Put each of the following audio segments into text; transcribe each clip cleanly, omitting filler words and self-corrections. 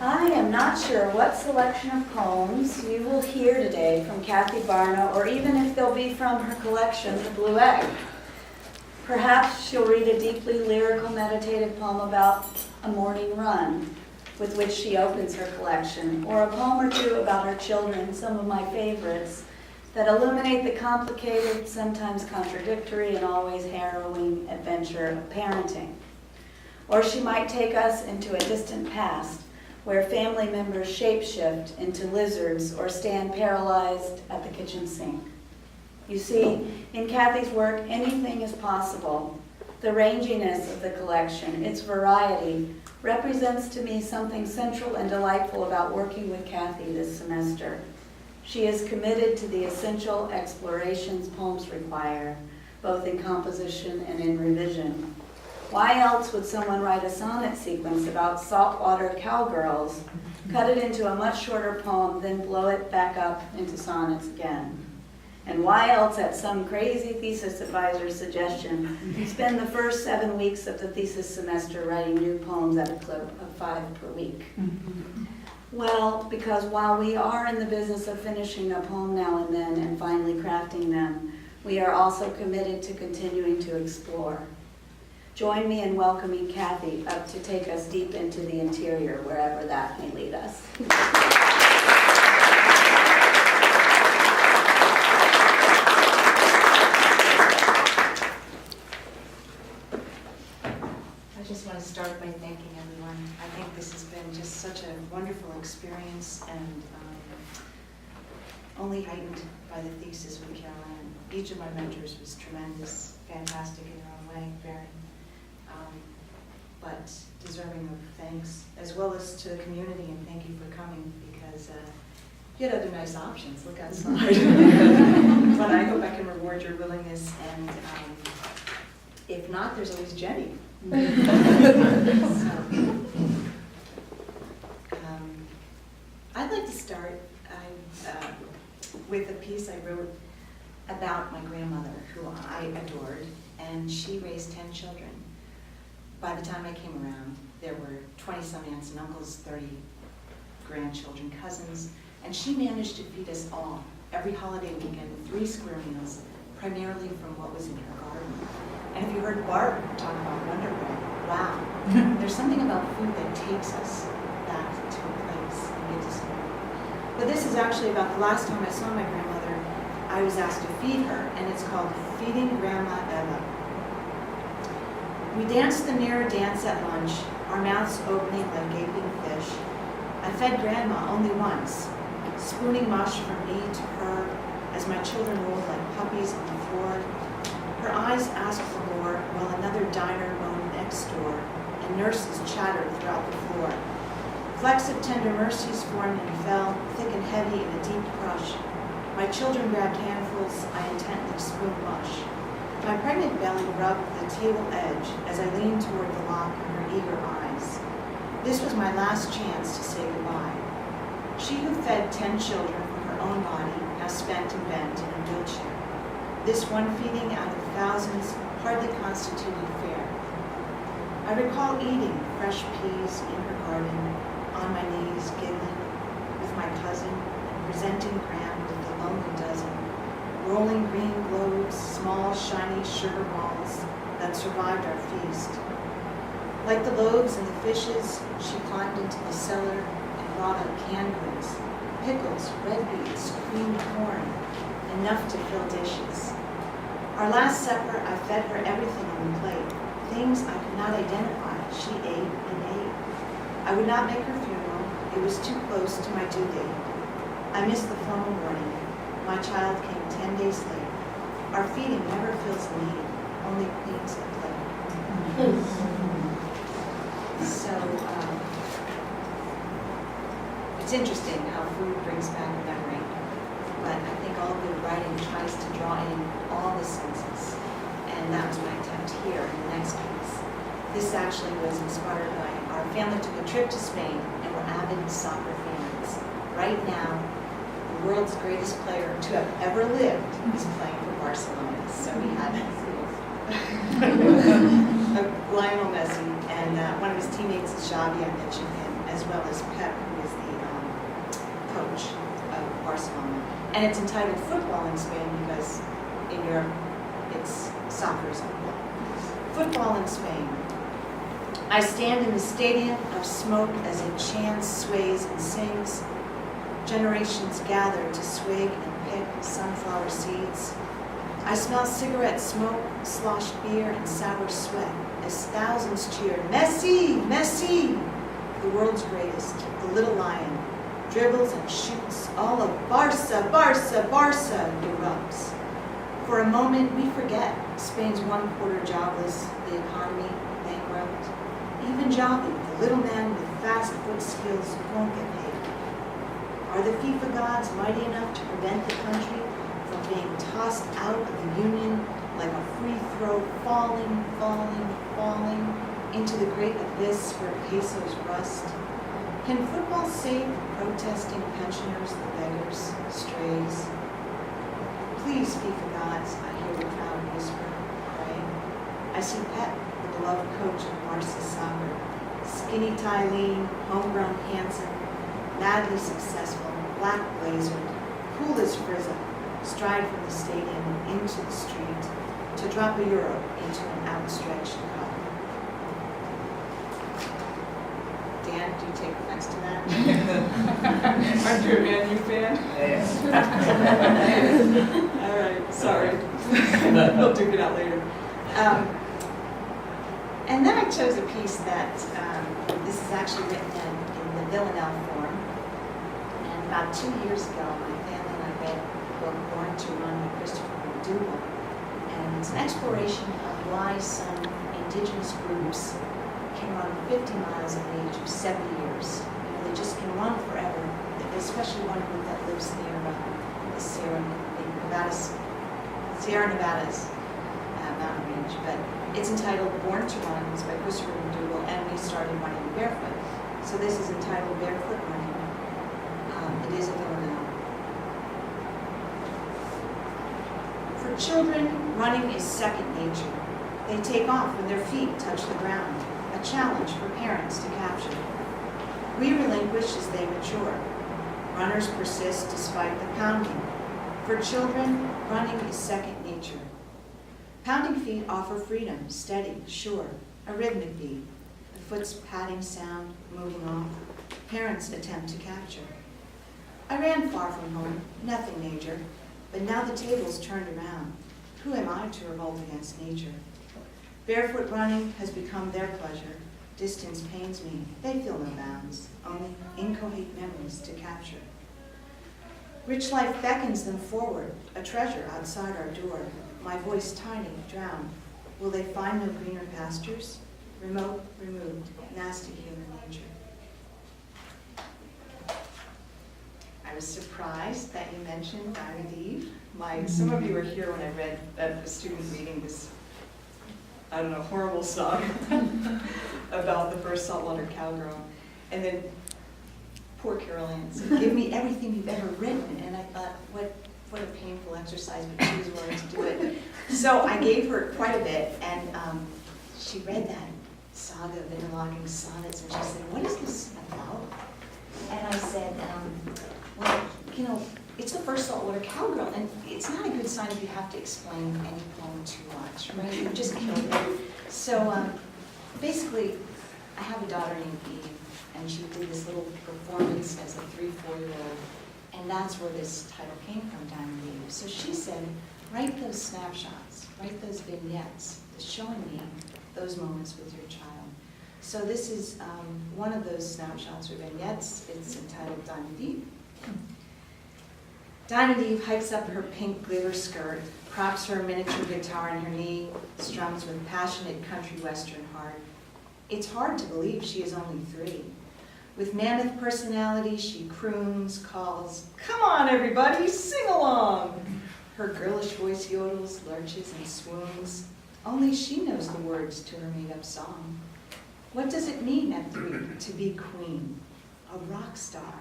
I am not sure what selection of poems you will hear today from Kathy Barna, or even if they'll be from her collection, The Blue Egg. Perhaps she'll read a deeply lyrical, meditative poem about a morning run, with which she opens her collection, or a poem or two about her children, some of my favorites, that illuminate the complicated, sometimes contradictory, and always harrowing adventure of parenting. Or she might take us into a distant past, where family members shapeshift into lizards or stand paralyzed at the kitchen sink. You see, in Kathy's work, anything is possible. The ranginess of the collection, its variety, represents to me something central and delightful about working with Kathy this semester. She is committed to the essential explorations poems require, both in composition and in revision. Why else would someone write a sonnet sequence about saltwater cowgirls, cut it into a much shorter poem, then blow it back up into sonnets again? And why else, at some crazy thesis advisor's suggestion, spend the first 7 weeks of the thesis semester writing new poems at a clip of 5 per week? Well, because while we are in the business of finishing a poem now and then and finally crafting them, we are also committed to continuing to explore. Join me in welcoming Kathy up to take us deep into the interior, wherever that may lead us. I just want to start by thanking everyone. I think this has been just such a wonderful experience, and only heightened by the thesis with Caroline. Each of my mentors was tremendous, fantastic in their own way, very. But deserving of thanks, as well as to the community, and thank you for coming, because you had other nice options. Look outside. But I hope I can reward your willingness, and if not, there's always Jenny. I'd like to start with a piece I wrote about my grandmother, who I adored, and she raised 10 children. By the time I came around, there were 20-some aunts and uncles, 30 grandchildren, cousins, and she managed to feed us all every holiday weekend with 3 square meals, primarily from what was in her garden. And if you heard Barb talk about Wonder Bread, wow, there's something about food that takes us back to a place and gives us hope. But this is actually about the last time I saw my grandmother. I was asked to feed her, and it's called Feeding Grandma Ella. We danced the mirror dance at lunch, our mouths opening like gaping fish. I fed Grandma only once, spooning mush from me to her as my children rolled like puppies on the floor. Her eyes asked for more while another diner moaned next door, and nurses chattered throughout the floor. Flecks of tender mercies formed and fell, thick and heavy in a deep crush. My children grabbed handfuls, I intently spooned mush. My pregnant belly rubbed the table edge as I leaned toward the lock in her eager eyes. This was my last chance to say goodbye. She who fed 10 children from her own body, now spent and bent in a wheelchair. This one feeding out of thousands hardly constituted fair. I recall eating fresh peas in her garden, on my knees giggling with my cousin, and presenting Gram with the lonely dozen. Rolling green globes, small, shiny sugar balls that survived our feast. Like the loaves and the fishes, she climbed into the cellar and brought out canned goods, pickles, red beets, creamed corn, enough to fill dishes. Our last supper, I fed her everything on the plate, things I could not identify. She ate and ate. I would not make her funeral. It was too close to my due date. I missed the formal warning. My child came 10 days late. Our feeding never fills a need, only cleans the plate. So, it's interesting how food brings back a memory, but I think all good writing tries to draw in all the senses, and that was my attempt here in the next piece. This actually was inspired by our family took a trip to Spain, and we're avid soccer fans. Right now, the world's greatest player to have ever lived is playing for Barcelona. So we had Lionel Messi, and one of his teammates is Xavi, I mentioned him, as well as Pep, who is the coach of Barcelona. And it's entitled Football in Spain because in Europe it's soccer is football. Football in Spain. I stand in the stadium of smoke as it chants, sways, and sings. Generations gather to swig and pick sunflower seeds. I smell cigarette smoke, sloshed beer, and sour sweat as thousands cheer, Messi, Messi! The world's greatest, the little lion, dribbles and shoots. All of Barca, Barca, Barca erupts. For a moment, we forget Spain's 1/4 jobless, the economy bankrupt. Even Xavi, the little man with fast foot skills, won't get paid. Are the FIFA gods mighty enough to prevent the country from being tossed out of the Union like a free throw, falling, falling, falling into the great abyss where pesos rust? Can football save the protesting pensioners, the beggars, strays? Please, FIFA gods, I hear the crowd whisper, pray. I see Pep, the beloved coach of Barca soccer, skinny tie lean, homegrown handsome, madly successful, black blazer, cool as Frizza, stride from the stadium into the street to drop a euro into an outstretched cup. Dan, do you take offense to that? Aren't you a Man U fan? Yes. All right, sorry. We'll duke it out later. And then I chose a piece that, this is actually written in the Villanelle form. And about 2 years ago, my family and I read the book Born to Run by Christopher McDougall. And it's an exploration of why some indigenous groups can run 50 miles at the age of 70 years. You know, they just can run forever, especially one group that lives near the Sierra Nevadas mountain range. But it's entitled Born to Run. It's by Christopher McDougall, and we started running barefoot. So this is entitled Barefoot Running. It is a Villanelle. For children, running is second nature. They take off when their feet touch the ground, a challenge for parents to capture. We relinquish as they mature. Runners persist despite the pounding. For children, running is second nature. Pounding feet offer freedom, steady, sure, a rhythmic beat. The foot's padding sound, moving off. Parents attempt to capture. I ran far from home, nothing major, but now the table's turned around. Who am I to revolt against nature? Barefoot running has become their pleasure. Distance pains me, they feel no bounds, only inchoate memories to capture. Rich life beckons them forward, a treasure outside our door. My voice tiny, drowned. Will they find no greener pastures? Remote, removed, nasty human nature. I was surprised that you mentioned Diamond Eve. Some of you were here when I read a student reading this, I don't know, horrible song about the first saltwater cowgirl. And then poor Carol Ann said, give me everything you've ever written. And I thought, what a painful exercise, but she was willing to do it. So I gave her quite a bit, and she read that saga of interlocking sonnets, and she said, what is this about? And I said, well, you know, it's the first saltwater cowgirl, and it's not a good sign if you have to explain any poem too much, right? You just kill it. So basically, I have a daughter named Eve, and she did this little performance as a 3-4-year-old, and that's where this title came from, Diamond Eve. So she said, write those snapshots, write those vignettes, showing me those moments with your child. So this is one of those snapshots or vignettes. It's entitled Diamond Eve. Diamond Eve hikes up her pink glitter skirt, props her miniature guitar on her knee, strums with passionate country western heart. It's hard to believe she is only 3. With mammoth personality, she croons, calls, come on everybody, sing along! Her girlish voice yodels, lurches, and swoons. Only she knows the words to her made-up song. What does it mean at 3 to be queen, a rock star?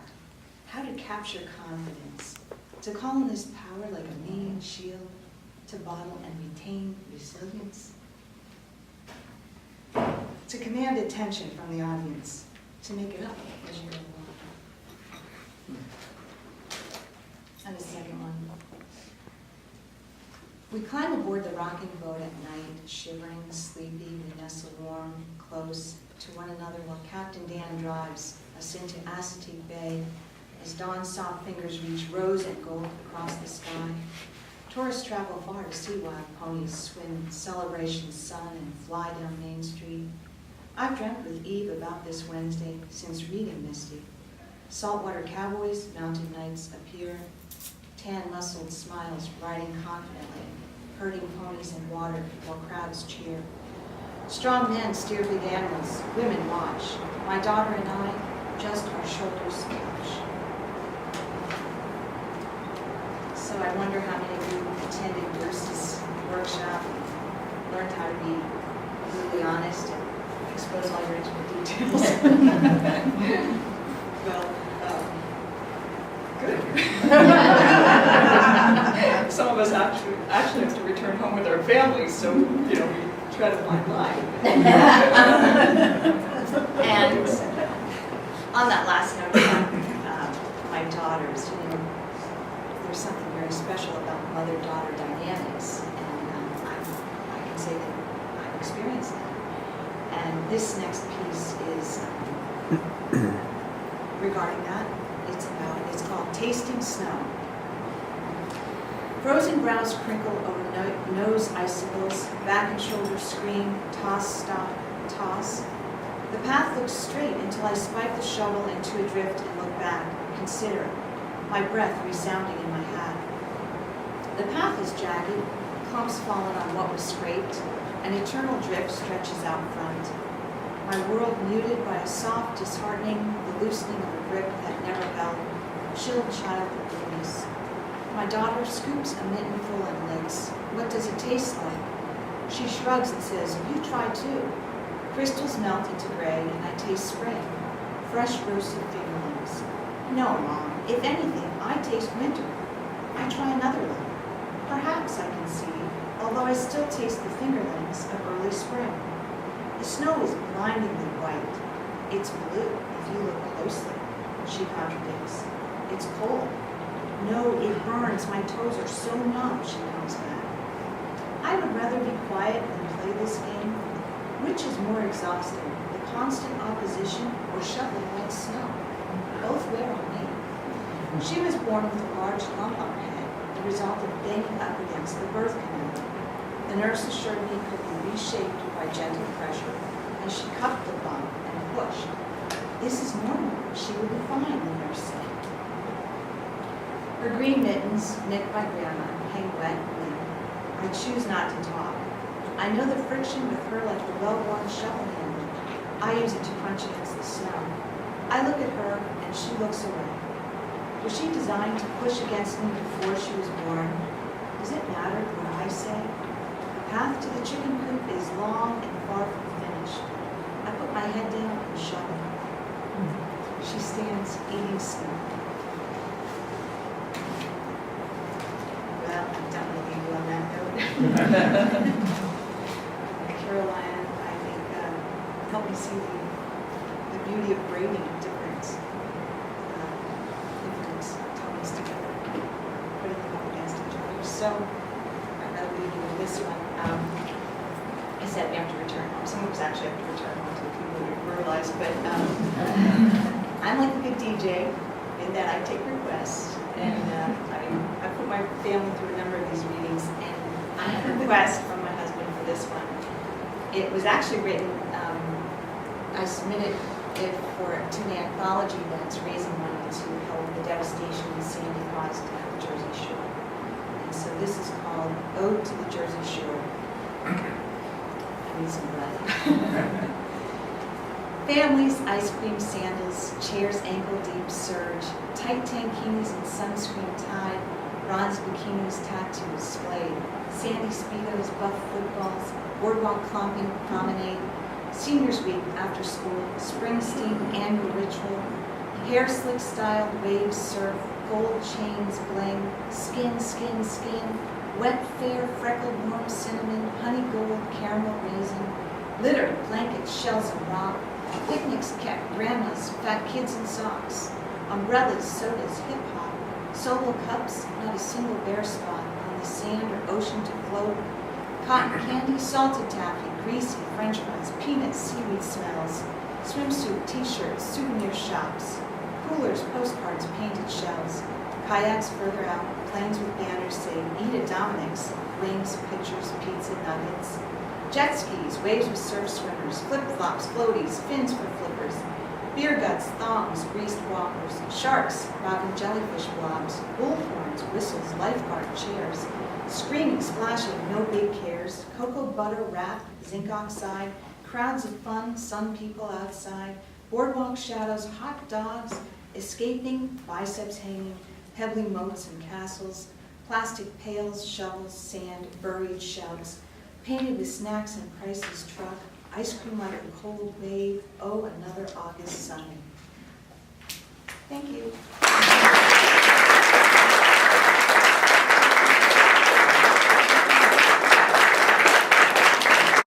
How to capture confidence, to call in this power like a main shield, to bottle and retain resilience? to command attention from the audience, to make it up as you go along. And the second one. We climb aboard the rocking boat at night, shivering, sleepy, we nestle warm, close to one another while Captain Dan drives us into Assateague Bay as dawn's soft fingers reach rose and gold across the sky. Tourists travel far to see wild ponies swim Celebration Sun and fly down Main Street. I've dreamt with Eve about this Wednesday since reading Misty. Saltwater cowboys, mountain knights appear, tan-muscled smiles riding confidently, herding ponies in water while crowds cheer. Strong men steer big animals, women watch. My daughter and I, just our shoulders touch. So I wonder how many of you attended Bruce's workshop and learned how to be brutally honest and expose all your intimate details. Well, good. Some of us actually have to return home with our families, so, we try to find line. And on that last note about my daughters, there's something very special about mother-daughter dynamics, and I can say that I've experienced that. And this next piece is regarding that. It's called Tasting Snow. Frozen brows crinkle over nose icicles, back and shoulders scream, toss, stop, toss. The path looks straight until I spike the shovel into a drift and look back, consider, my breath resounding in my hat. The path is jagged, clumps fallen on what was scraped, an eternal drift stretches out front. My world muted by a soft disheartening, the loosening of a grip that never held, chilled childhood blues. My daughter scoops a mittenful and licks. What does it taste like? She shrugs and says, you try too. Crystals melt into gray and I taste spring, fresh roasted fingerlings. No, Mom, if anything, I taste winter. I try another level. Perhaps I can see, although I still taste the fingerlings of early spring. The snow is blindingly white. It's blue if you look closely, she contradicts. It's cold. No, it burns. My toes are so numb, she comes back. I would rather be quiet than play this game. Which is more exhausting, the constant opposition or shoveling white snow? Both wear on me. She was born with a large lump on her head, the result of banging up against the birth canal. The nurse assured me it could be reshaped by gentle pressure, and she cupped the bump and pushed. This is normal. She will be fine, the nurse said. Her green mittens, knit by Grandma, hang wet and limp. I choose not to talk. I know the friction with her like the well-worn shovel handle. I use it to crunch against the snow. I look at her, and she looks away. Was she designed to push against me before she was born? Does it matter what I say? The path to the chicken coop is long and far from finished. I put my head down and shovel. She stands eating snow. Well, I'm done with you on that note. Caroline, I think, helped me see the beauty of braiding different tones together, putting them up against each other. So, I'm going to leave you with this one. I said we have to return home. Some of us actually have to return home to the people who realize, but I'm like a good DJ in that I take requests, and I put my family through a number of these readings, and I have a request from my husband for this one. It was actually written, I submitted it to the anthology that's raising money to help the devastation that Sandy caused at the Jersey Shore. And so this is called Ode to the Jersey Shore. I need some breath. Families, ice cream sandals, chairs ankle-deep surge, tight tankinis and sunscreen tied, bronze bikinis, tattoos splayed, sandy speedos, buff footballs, boardwalk clomping promenade, seniors week after school, Springsteen annual ritual, hair slick style, waves surf, gold chains bling, skin, skin, skin, wet fair, freckled warm cinnamon, honey gold, caramel raisin, Litter, blankets, shells, and rock. Picnics, cat, grandmas, fat kids in socks. Umbrellas, sodas, hip-hop. Solo cups, not a single bare spot on the sand or ocean to float. Cotton candy, salted taffy, greasy french fries, peanuts, seaweed smells. Swimsuit, t-shirts, souvenir shops. Coolers, postcards, painted shells. Kayaks further out, planes with banners say, eat at Dominic's. Wings, pictures, pizza, nuggets. Jet skis, waves with surf swimmers, flip-flops, floaties, fins for flippers. Beer guts, thongs, greased walkers. Sharks, rocking jellyfish blobs. Bullhorns, whistles, lifeguard chairs. Screaming, splashing, no big cares. Cocoa butter, wrap, zinc oxide. Crowds of fun, sun people outside. Boardwalk shadows, hot dogs. Escaping, biceps hanging. Pebbly moats and castles. Plastic pails, shovels, sand, buried shouts. Painted with snacks and prices truck. Ice cream like a cold wave. Oh, another August sun. Thank you.